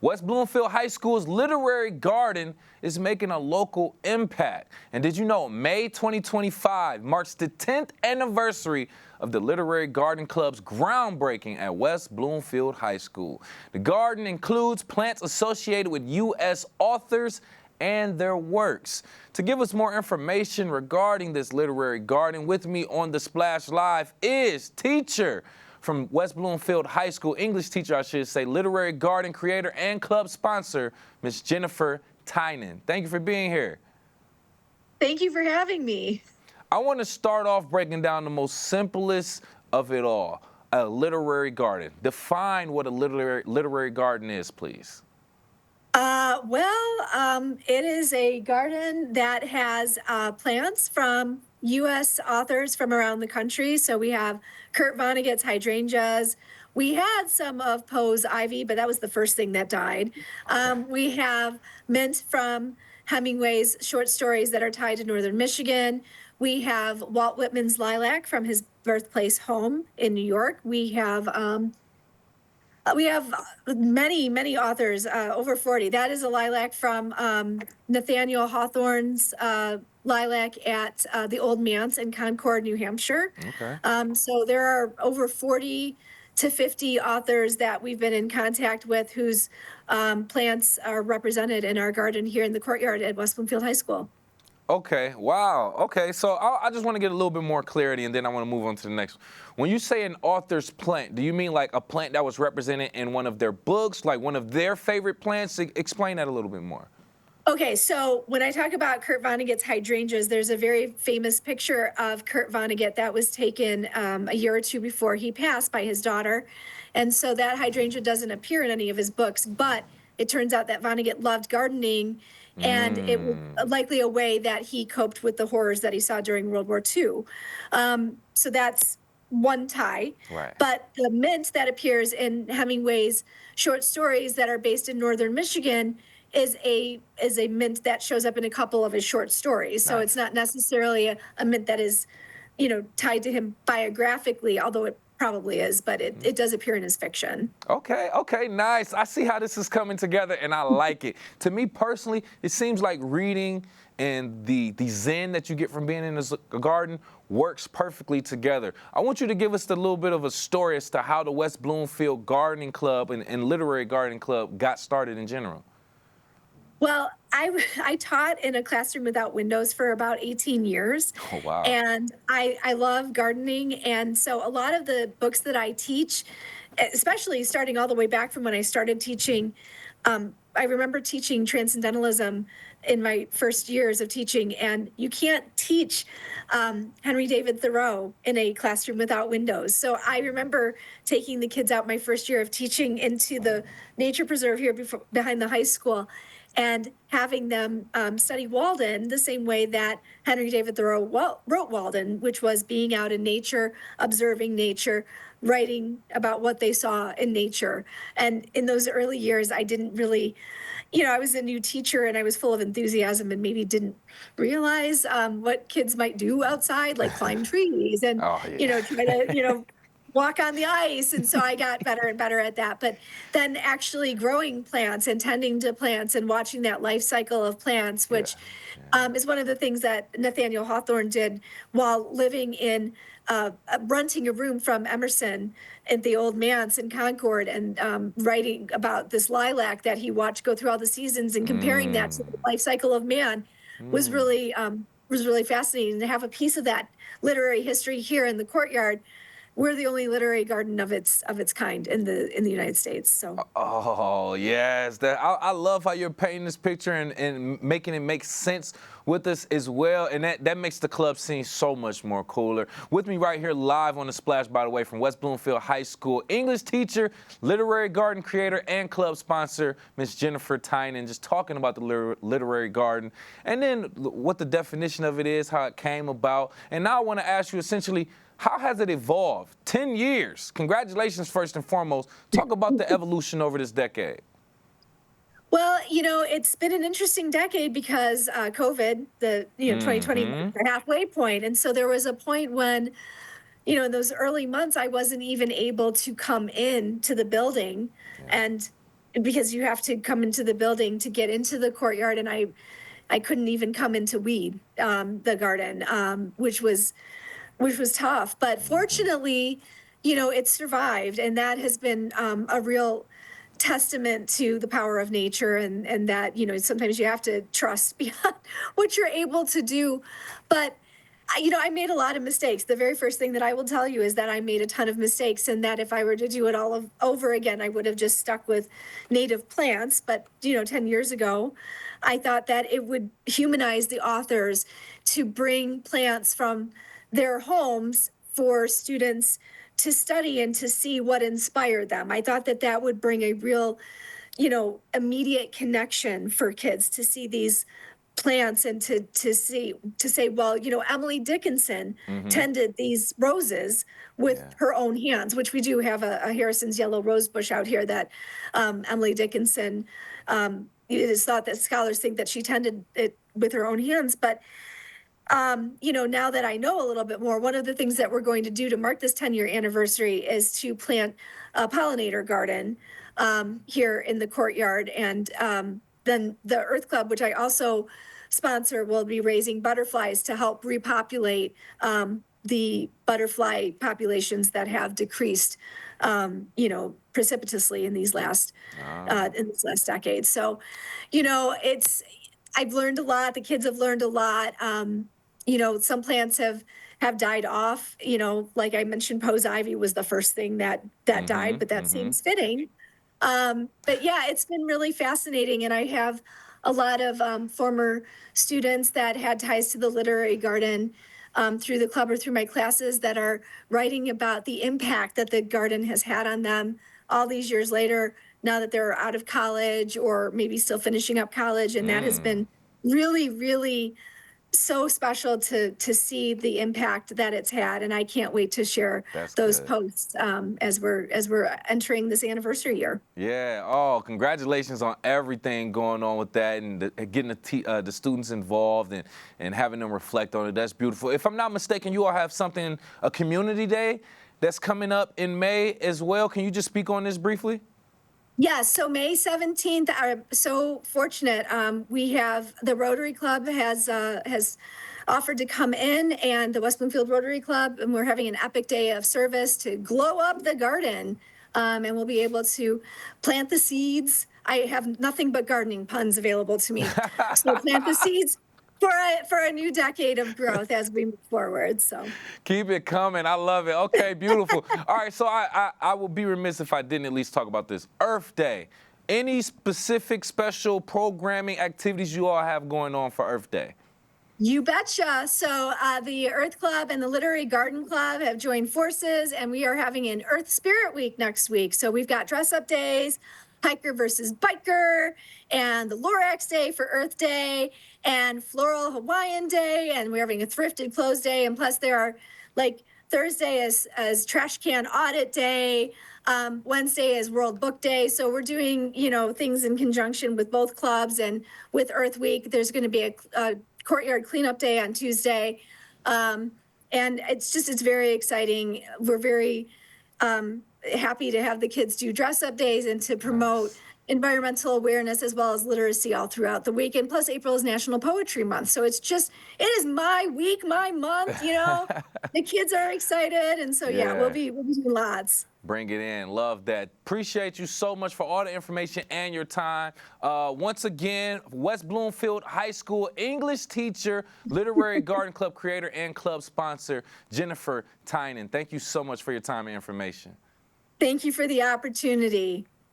West Bloomfield High School's Literary Garden is making a local impact. And did you know May 2025 marks the 10th anniversary of the Literary Garden Club's groundbreaking at West Bloomfield High School. The garden includes plants associated with U.S. authors and their works. To give us more information regarding this literary garden, with me on the Splash Live is teacher from West Bloomfield High School, English teacher, I should say, literary garden creator and club sponsor, Miss Jennifer Tianen. Thank you for being here. Thank you for having me. I want to start off breaking down the most simplest of it all, a literary garden. Define what a literary garden is, please. It is a garden that has plants from U.S. authors from around the country. So we have Kurt Vonnegut's hydrangeas. We had some of Poe's ivy, but that was the first thing that died. We have mint from Hemingway's short stories that are tied to northern Michigan. We have Walt Whitman's lilac from his birthplace home in New York. We have many authors, over 40. That is a lilac from Nathaniel Hawthorne's lilac at the Old Manse in Concord, New Hampshire. Okay. So there are over 40 to 50 authors that we've been in contact with whose plants are represented in our garden here in the courtyard at West Bloomfield High School. Okay, wow. Okay, so I just want to get a little bit more clarity, and then I want to move on to the next one. When you say an author's plant, do you mean like a plant that was represented in one of their books, like one of their favorite plants? Explain that a little bit more. Okay, so when I talk about Kurt Vonnegut's hydrangeas, there's a very famous picture of Kurt Vonnegut that was taken a year or two before he passed by his daughter. And so that hydrangea doesn't appear in any of his books, but it turns out that Vonnegut loved gardening, and it was likely a way that he coped with the horrors that he saw during World War II. So that's one tie. Right. But the mint that appears in Hemingway's short stories that are based in northern Michigan is a mint that shows up in a couple of his short stories. So it's not necessarily a mint that is, tied to him biographically, although it probably is, but it does appear in his fiction. Okay, nice. I see how this is coming together, and I like it. To me personally, it seems like reading and the zen that you get from being in this garden works perfectly together. I want you to give us a little bit of a story as to how the West Bloomfield Gardening Club and Literary Garden Club got started in general. Well, I taught in a classroom without windows for about 18 years. Oh, wow. And I love gardening. And so a lot of the books that I teach, especially starting all the way back from when I started teaching, I remember teaching Transcendentalism in my first years of teaching, and you can't teach Henry David Thoreau in a classroom without windows. So I remember taking the kids out my first year of teaching into the nature preserve here behind the high school, and having them study Walden the same way that Henry David Thoreau wrote Walden, which was being out in nature, observing nature, writing about what they saw in nature. And in those early years, I didn't really, I was a new teacher and I was full of enthusiasm and maybe didn't realize what kids might do outside, like climb trees and, try to, walk on the ice. And so I got better and better at that. But then actually growing plants and tending to plants and watching that life cycle of plants, which is one of the things that Nathaniel Hawthorne did while living in renting a room from Emerson at the Old Manse in Concord, and writing about this lilac that he watched go through all the seasons and comparing that to the life cycle of man was really fascinating. To have a piece of that literary history here in the courtyard. We're the only literary garden of its kind in the United States. So. Oh yes, I love how you're painting this picture and making it make sense with us as well, and that makes the club scene so much more cooler. With me right here live on the Splash, by the way, from West Bloomfield High School, English teacher, literary garden creator, and club sponsor, Miss Jennifer Tianen, just talking about the literary garden, and then what the definition of it is, how it came about, and now I want to ask you essentially, how has it evolved? 10 years. Congratulations, first and foremost. Talk about the evolution over this decade. Well, it's been an interesting decade because COVID, 2020, the halfway point. And so there was a point when, in those early months, I wasn't even able to come in to the building and because you have to come into the building to get into the courtyard, and I couldn't even come in to weed the garden, which was tough. But fortunately, it survived, and that has been a real testament to the power of nature, and that sometimes you have to trust beyond what you're able to do. But I made a lot of mistakes. The very first thing that I will tell you is that I made a ton of mistakes, and that if I were to do it over again, I would have just stuck with native plants. But 10 years ago, I thought that it would humanize the authors to bring plants from their homes for students to study and to see what inspired them. I thought that that would bring a real, immediate connection for kids to see these plants, and to say, well, Emily Dickinson tended these roses with her own hands, which we do have a Harrison's yellow rose bush out here that Emily Dickinson, it is thought that scholars think that she tended it with her own hands. But now that I know a little bit more, one of the things that we're going to do to mark this 10-year anniversary is to plant a pollinator garden here in the courtyard. And then the Earth Club, which I also sponsor, will be raising butterflies to help repopulate the butterfly populations that have decreased, precipitously in these last decade. So, I've learned a lot. The kids have learned a lot. Some plants have died off. Like I mentioned, Poe's ivy was the first thing that died, but that seems fitting. But yeah, it's been really fascinating, and I have a lot of former students that had ties to the literary garden through the club or through my classes that are writing about the impact that the garden has had on them all these years later, now that they're out of college or maybe still finishing up college. And that has been really, really so special to see the impact that it's had, and I can't wait to share those posts as we're entering this anniversary year. Yeah. Oh, congratulations on everything going on with that, and getting the students involved and having them reflect on it. That's beautiful. If I'm not mistaken, you all have something, a community day that's coming up in May as well. Can you just speak on this briefly? Yes, so May 17th, I'm so fortunate. We have the Rotary Club has offered to come in, and the West Bloomfield Rotary Club, and we're having an epic day of service to glow up the garden, and we'll be able to plant the seeds. I have nothing but gardening puns available to me. So plant the seeds for a new decade of growth as we move forward. So keep it coming. I love it. Okay, beautiful. All right, so I will be remiss if I didn't at least talk about this. Earth Day. Any specific special programming activities you all have going on for Earth Day? You betcha. So the Earth Club and the Literary Garden Club have joined forces, and we are having an Earth Spirit Week next week. So we've got dress-up days, hiker versus biker, and the Lorax Day for Earth Day, and Floral Hawaiian Day, and we're having a thrifted clothes day. And plus there are, like, Thursday as trash can audit day, Wednesday is World Book Day. So we're doing, things in conjunction with both clubs, and with Earth Week, there's going to be a courtyard cleanup day on Tuesday. And it's very exciting. We're very happy to have the kids do dress-up days and to promote environmental awareness as well as literacy all throughout the week. And plus, April is National Poetry Month. So it is my week, my month, The kids are excited. And so, we'll be doing lots. Bring it in. Love that. Appreciate you so much for all the information and your time. Once again, West Bloomfield High School English teacher, Literary Garden Club creator, and club sponsor, Jennifer Tianen. Thank you so much for your time and information. Thank you for the opportunity.